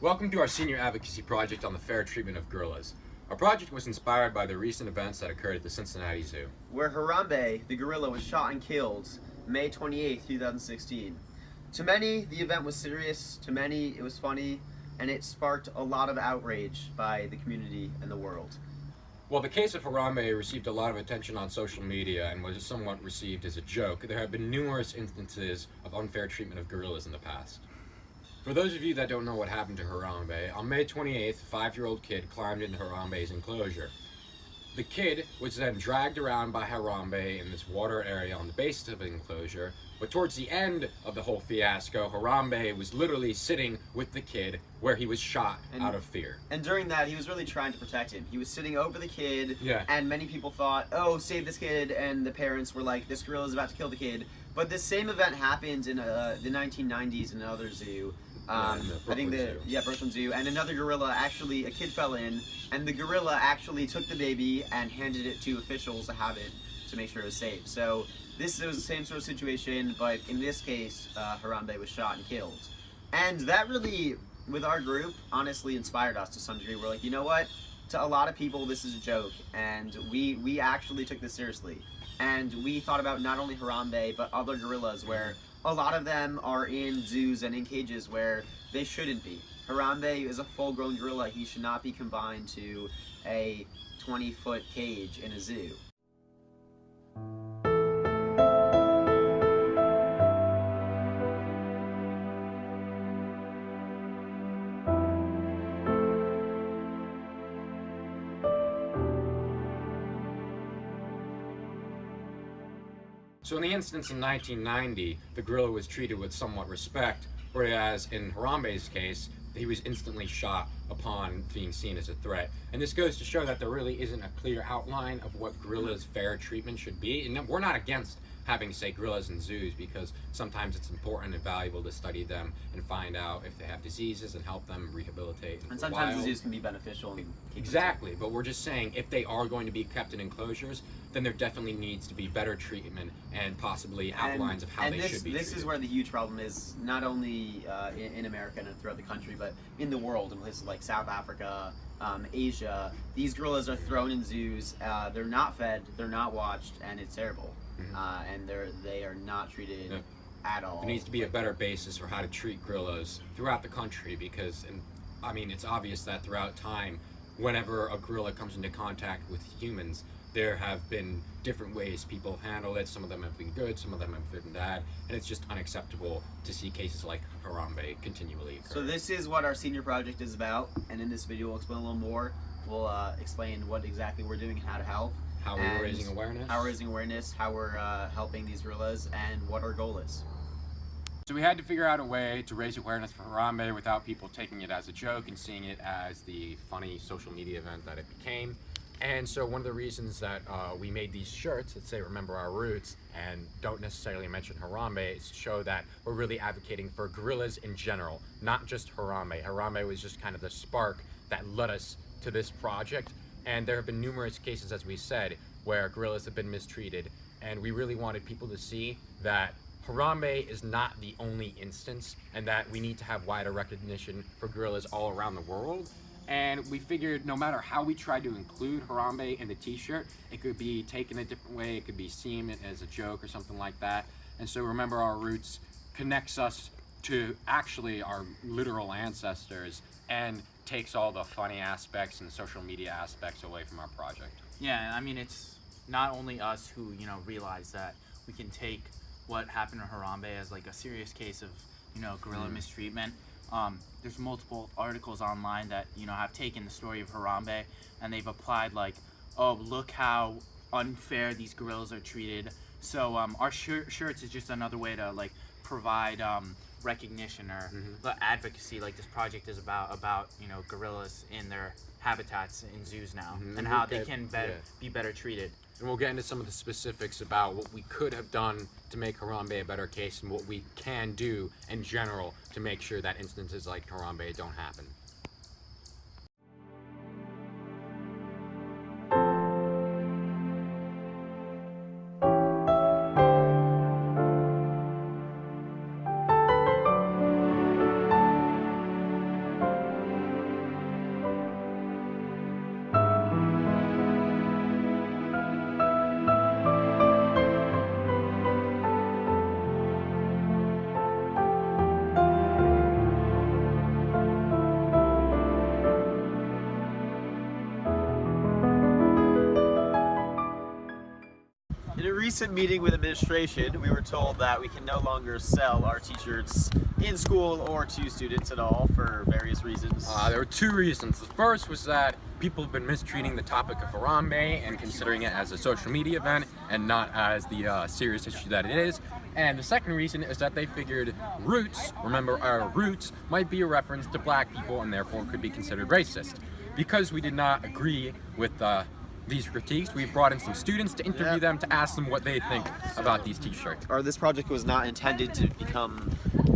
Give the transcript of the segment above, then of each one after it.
Welcome to our senior advocacy project on the fair treatment of gorillas. Our project was inspired by the recent events that occurred at the Cincinnati Zoo, where Harambe, the gorilla, was shot and killed May 28, 2016. To many, the event was serious, to many, it was funny, and it sparked a lot of outrage by the community and the world. While the case of Harambe received a lot of attention on social media and was somewhat received as a joke, there have been numerous instances of unfair treatment of gorillas in the past. For those of you that don't know what happened to Harambe, on May 28th, a 5-year-old kid climbed into Harambe's enclosure. The kid was then dragged around by Harambe in this water area on the base of the enclosure, but towards the end of the whole fiasco, Harambe was literally sitting with the kid where he was shot out of fear. And during that, he was really trying to protect him. He was sitting over the kid, Yeah. And many people thought, oh, save this kid, and the parents were like, this gorilla is about to kill the kid. But this same event happened in the 1990s in another zoo. I think Brooklyn Zoo, and another gorilla, actually, a kid fell in, and the gorilla actually took the baby and handed it to officials to have it to make sure it was safe. So this was the same sort of situation, but in this case, Harambe was shot and killed. And that really, with our group, honestly inspired us to some degree. We're like, you know what? To a lot of people, this is a joke, and we actually took this seriously. And we thought about not only Harambe, but other gorillas, where a lot of them are in zoos and in cages where they shouldn't be. Harambe is a full-grown gorilla. He should not be confined to a 20-foot cage in a zoo. So in the instance in 1990, the gorilla was treated with somewhat respect, whereas in Harambe's case, he was instantly shot upon being seen as a threat. And this goes to show that there really isn't a clear outline of what gorillas' fair treatment should be. And we're not against having, say, gorillas in zoos, because sometimes it's important and valuable to study them and find out if they have diseases and help them rehabilitate. And sometimes the zoos can be beneficial. Exactly, but we're just saying if they are going to be kept in enclosures, then there definitely needs to be better treatment and possibly outlines of how they should be treated. This is where the huge problem is, not only in America and throughout the country, but in the world, in places like South Africa, Asia. These gorillas are thrown in zoos, they're not fed, they're not watched, and it's terrible. And they are not treated at all. There needs to be a better basis for how to treat gorillas throughout the country, because, I mean, it's obvious that throughout time, whenever a gorilla comes into contact with humans, there have been different ways people have handled it. Some of them have been good, some of them have been bad, and it's just unacceptable to see cases like Harambe continually occur. So this is what our senior project is about, and in this video we'll explain a little more. We'll explain what exactly we're doing and how to help. How we're raising awareness. How we're helping these gorillas, and what our goal is. So we had to figure out a way to raise awareness for Harambe without people taking it as a joke and seeing it as the funny social media event that it became. And so one of the reasons that we made these shirts that say "Remember Our Roots" and don't necessarily mention Harambe is to show that we're really advocating for gorillas in general, not just Harambe. Harambe was just kind of the spark that led us to this project. And there have been numerous cases, as we said, where gorillas have been mistreated. And we really wanted people to see that Harambe is not the only instance, and that we need to have wider recognition for gorillas all around the world. And we figured no matter how we tried to include Harambe in the t-shirt, it could be taken a different way, it could be seen as a joke or something like that. And so Remember Our Roots connects us to actually our literal ancestors and takes all the funny aspects and social media aspects away from our project. Yeah, I mean, it's not only us who, realize that we can take what happened to Harambe as like a serious case of, gorilla mistreatment. There's multiple articles online that, have taken the story of Harambe and they've applied like, oh, look how unfair these gorillas are treated. So our shirts is just another way to like provide recognition or advocacy, like this project is about gorillas in their habitats in zoos now, and how they can be better treated. And we'll get into some of the specifics about what we could have done to make Harambe a better case and what we can do in general to make sure that instances like Harambe don't happen. recent meeting with administration, we were told that we can no longer sell our t-shirts in school or to students at all for various reasons. There were two reasons. The first was that people have been mistreating the topic of Harambe and considering it as a social media event and not as the serious issue that it is. And the second reason is that they figured roots, remember our roots, might be a reference to black people and therefore could be considered racist. Because we did not agree with these critiques, we brought in some students to interview them to ask them what they think about these t-shirts. Or this project was not intended to become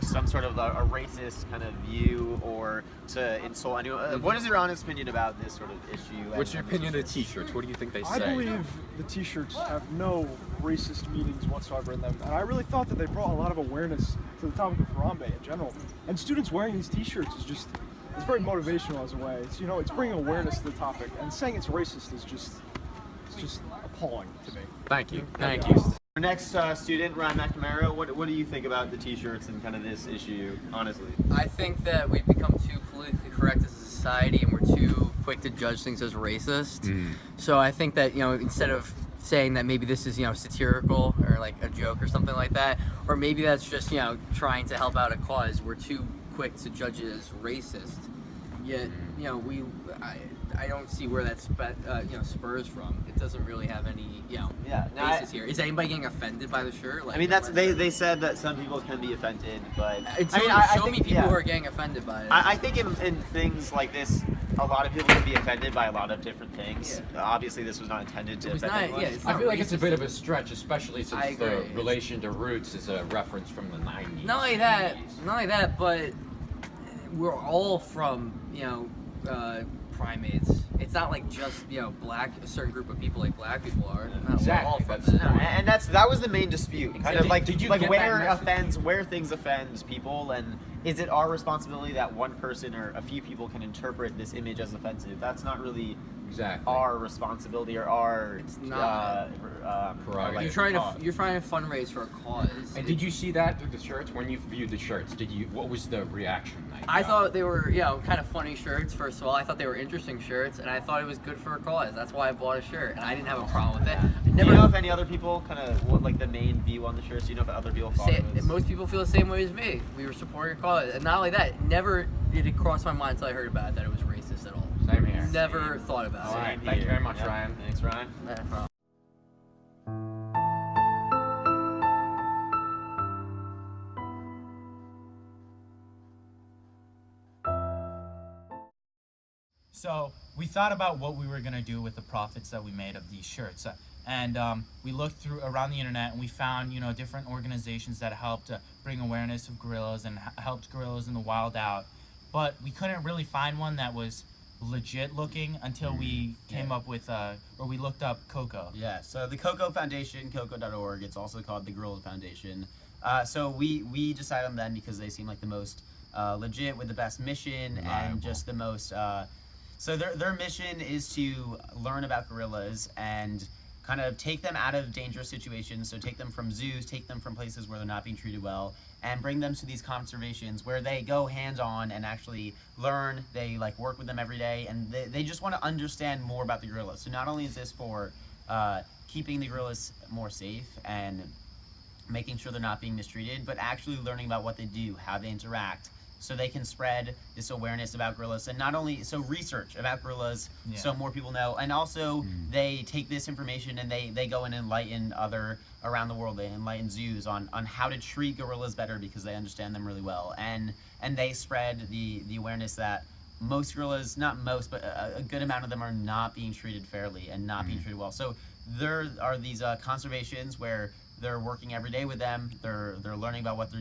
some sort of a racist kind of view or to insult anyone. What is your honest opinion about this sort of issue? What's your opinion of the t-shirts? What do you think they say? I believe the t-shirts have no racist meanings whatsoever in them, and I really thought that they brought a lot of awareness to the topic of Harambe in general. And students wearing these t-shirts is just, it's very motivational as a way. It's, you know, it's bringing awareness to the topic, and saying it's racist is just, it's just appalling to me. Thank you. Thank Thank you. you. Our next student, Ryan McNamara, what do you think about the t-shirts and kind of this issue, honestly? I think that we've become too politically correct as a society and we're too quick to judge things as racist. So I think that, you know, instead of saying that maybe this is, you know, satirical or like a joke or something like that, or maybe that's just, you know, trying to help out a cause, we're too quick to judge it as racist. Yet, you know, I don't see where that you know, spurs from. It doesn't really have any, you know, basis here. Is anybody getting offended by the shirt? Like, I mean, they said that some people can be offended, but show me people who are getting offended by it. I think in things like this, a lot of people can be offended by a lot of different things. Obviously, this was not intended to offend anyone. it's I not feel like it's a racist. bit of a stretch, especially since I the agree. relation to roots is a reference from the 90s. Not only that, but we're all from, you know, primates. It's not like just, you know, a certain group of people like black people are. No, Exactly, we're all from that's- that. No, and that was the main dispute. Kind of Did you like get where that message? where things offends people, and is it our responsibility that one person or a few people can interpret this image as offensive? That's not really Exactly. our responsibility or our It's not. Prerogative. You're trying to fundraise for a cause. And did you see that through the shirts? When you viewed the shirts, what was the reaction like? I thought they were, you know, kind of funny shirts, first of all. I thought they were interesting shirts, and I thought it was good for a cause. That's why I bought a shirt, and I didn't have a problem with it. Do you know if any other people kind of what like the main view on the shirts? Do you know if other people thought it was? Most people feel the same way as me. We were supporting a cause. And not only that, never did it cross my mind until I heard about it that it was racist at all. Same here. Never thought about All it. right. Thank you very much, Ryan. Thanks, Ryan. No problem. So we thought about what we were gonna do with the profits that we made of these shirts, and we looked through around the internet and we found, you know, different organizations that helped bring awareness of gorillas and helped gorillas in the wild out, but we couldn't really find one that was legit looking until we came up with or we looked up Coco. Yeah, so the Coco Foundation, coco.org, it's also called the Gorilla Foundation. So we decided on them because they seem like the most legit, with the best mission and Reliable. just the most. So their mission is to learn about gorillas and kind of take them out of dangerous situations. So take them from zoos, take them from places where they're not being treated well, and bring them to these conservations where they go hands-on and actually learn. They like work with them every day, and they just want to understand more about the gorillas. So not only is this for keeping the gorillas more safe and making sure they're not being mistreated, but actually learning about what they do, how they interact, so they can spread this awareness about gorillas, and not only so research about gorillas, so more people know, and also they take this information and they go and enlighten other around the world. They enlighten zoos on how to treat gorillas better because they understand them really well, and they spread the awareness that most gorillas, not most, but a good amount of them are not being treated fairly and not being treated well. So there are these conservations where they're working every day with them. They're learning about what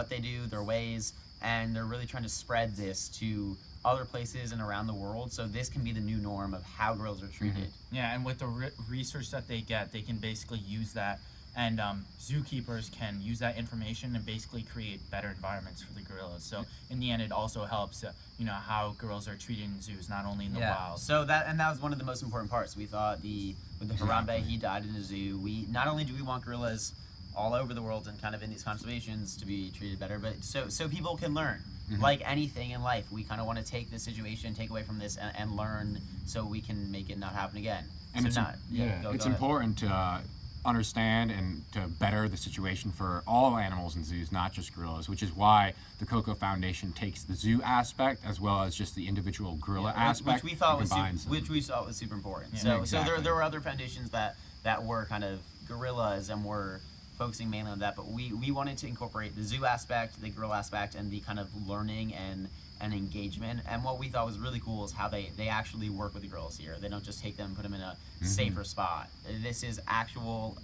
they do, their ways, and they're really trying to spread this to other places and around the world. So this can be the new norm of how gorillas are treated. Yeah, and with the research that they get, they can basically use that, and zookeepers can use that information and basically create better environments for the gorillas. So in the end, it also helps, you know, how gorillas are treated in zoos, not only in the wild. So that was one of the most important parts. We thought with the Harambe, he died in a zoo. We not only do we want gorillas all over the world and kind of in these conservations to be treated better, but so people can learn. Like anything in life, we kind of want to take this situation, take away from this, and learn so we can make it not happen again. And so it's not, it's go ahead. important to understand and to better the situation for all animals in zoos, not just gorillas, which is why the Coco Foundation takes the zoo aspect as well as just the individual gorilla aspect which we thought and was combines them. which we thought was super important. Yeah. So Exactly. there were other foundations that were kind of gorillas and were focusing mainly on that, but we wanted to incorporate the zoo aspect, the gorilla aspect, and the kind of learning and engagement. And what we thought was really cool is how they actually work with the gorillas here. They don't just take them and put them in a safer spot. This is actual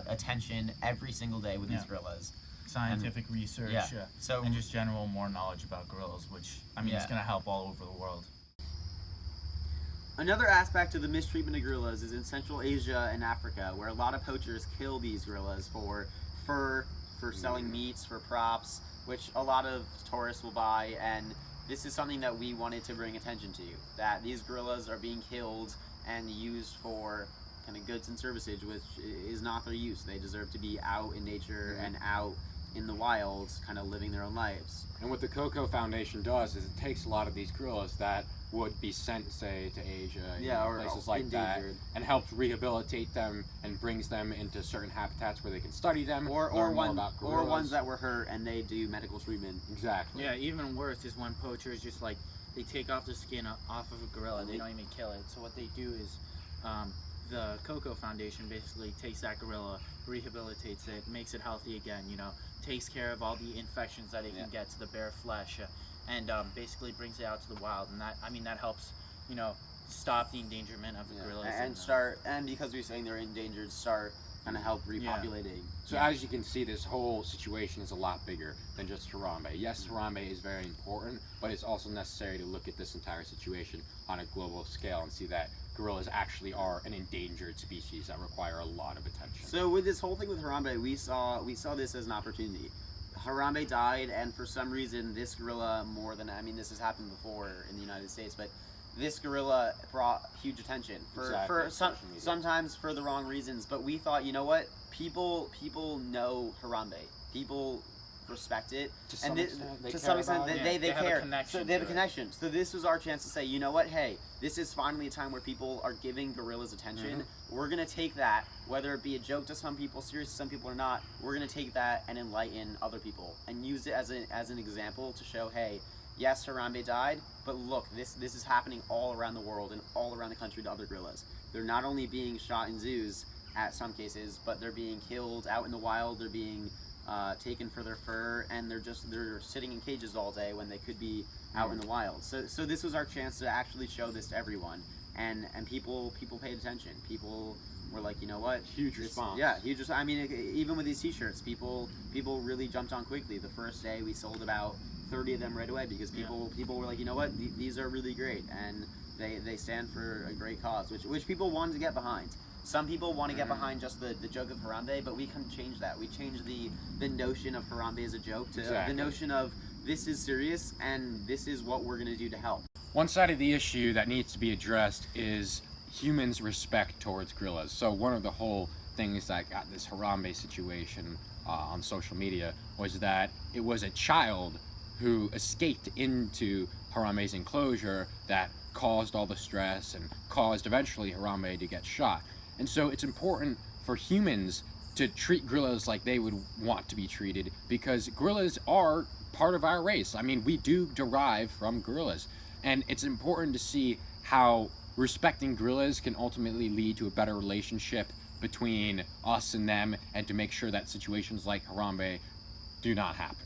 attention every single day with these Yeah. gorillas. Scientific research, yeah. So- and just general more knowledge about gorillas, which I mean, it's Yeah. gonna help all over the world. Another aspect of the mistreatment of gorillas is in Central Asia and Africa, where a lot of poachers kill these gorillas for fur, for selling meats, for props, which a lot of tourists will buy. And this is something that we wanted to bring attention to, that these gorillas are being killed and used for kind of goods and services, which is not their use. They deserve to be out in nature and out in the wilds, kind of living their own lives. And what the Coco Foundation does is it takes a lot of these gorillas that would be sent, say, to Asia, Or places like that, endangered. and helps rehabilitate them and brings them into certain habitats where they can study them, Or learn more about or gorillas. ones that were hurt and they do medical treatment. Exactly. Yeah, even worse is when poachers just like they take off the skin off of a gorilla. They don't even kill it. So what they do is, the Coco Foundation basically takes that gorilla, rehabilitates it, makes it healthy again. You know, takes care of all the infections that it can get to the bare flesh, and basically brings it out to the wild. And that helps, you know, stop the endangerment of the gorillas. And because we're saying they're endangered, start kind of help repopulating. So as you can see, this whole situation is a lot bigger than just Harambe. Yes, Harambe is very important, but it's also necessary to look at this entire situation on a global scale and see that gorillas actually are an endangered species that require a lot of attention. So with this whole thing with Harambe, we saw this as an opportunity. Harambe died, and for some reason, this gorilla this has happened before in the United States, but this gorilla brought huge attention sometimes for the wrong reasons. But we thought, you know what, people know Harambe, people respect it, To some and extent, they to care some extent about it. they They have a care. connection So they have a to it. connection. So this was our chance to say, you know what, hey, this is finally a time where people are giving gorillas attention. We're gonna take that, whether it be a joke to some people, serious to some people or not. We're gonna take that and enlighten other people and use it as an example to show, hey, yes, Harambe died, but look, this is happening all around the world and all around the country to other gorillas. They're not only being shot in zoos at some cases, but they're being killed out in the wild. They're being taken for their fur, and they're sitting in cages all day when they could be out in the wild. So this was our chance to actually show this to everyone, and people paid attention. People were like, you know what, Huge response. Yeah, huge response. I mean, even with these T-shirts, people really jumped on quickly. The first day we sold about 30 of them right away because people were like, you know what, these are really great, and they stand for a great cause, which people wanted to get behind. Some people want to get behind just the joke of Harambe, but we can change that. We change the notion of Harambe as a joke to Exactly. the notion of this is serious and this is what we're going to do to help. One side of the issue that needs to be addressed is humans' respect towards gorillas. So one of the whole things that got this Harambe situation on social media was that it was a child who escaped into Harambe's enclosure that caused all the stress and caused eventually Harambe to get shot. And so it's important for humans to treat gorillas like they would want to be treated, because gorillas are part of our race. I mean, we do derive from gorillas, and it's important to see how respecting gorillas can ultimately lead to a better relationship between us and them, and to make sure that situations like Harambe do not happen.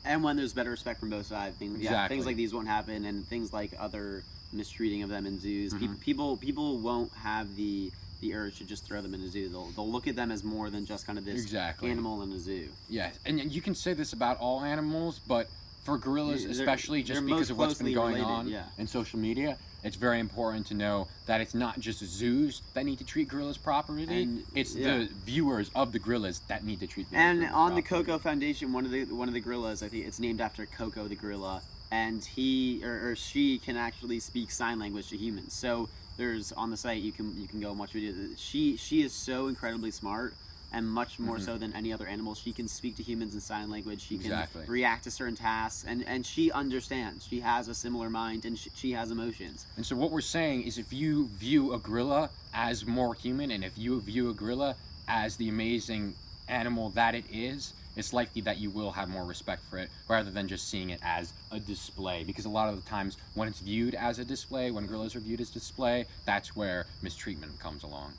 And when there's better respect from both sides, things Exactly. like these won't happen, and things like other mistreating of them in zoos. People won't have the urge to just throw them in a zoo. They'll look at them as more than just kind of this Exactly. animal in a zoo. Yeah, and you can say this about all animals, but for gorillas They're- especially, just they're because most of what's been closely going related, on yeah. in social media, it's very important to know that it's not just zoos that need to treat gorillas properly, And- it's yeah. the viewers of the gorillas that need to treat them And on the properly. Coco Foundation, one of the gorillas, I think it's named after Coco the gorilla, and he or she can actually speak sign language to humans. So there's on the site you can go and watch videos. She is so incredibly smart, and much more so than any other animal. She can speak to humans in sign language. She can Exactly. react to certain tasks, and she understands. She has a similar mind, and she has emotions. And so what we're saying is, if you view a gorilla as more human, and if you view a gorilla as the amazing animal that it is, it's likely that you will have more respect for it rather than just seeing it as a display. Because a lot of the times when it's viewed as a display, when gorillas are viewed as display, that's where mistreatment comes along.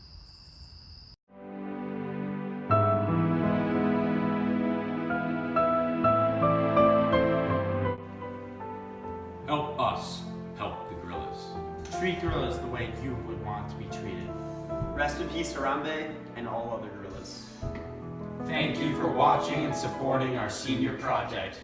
Help us help the gorillas. Treat gorillas the way you would want to be treated. Rest in peace, Harambe, and all other gorillas. Thank you for watching and supporting our senior project.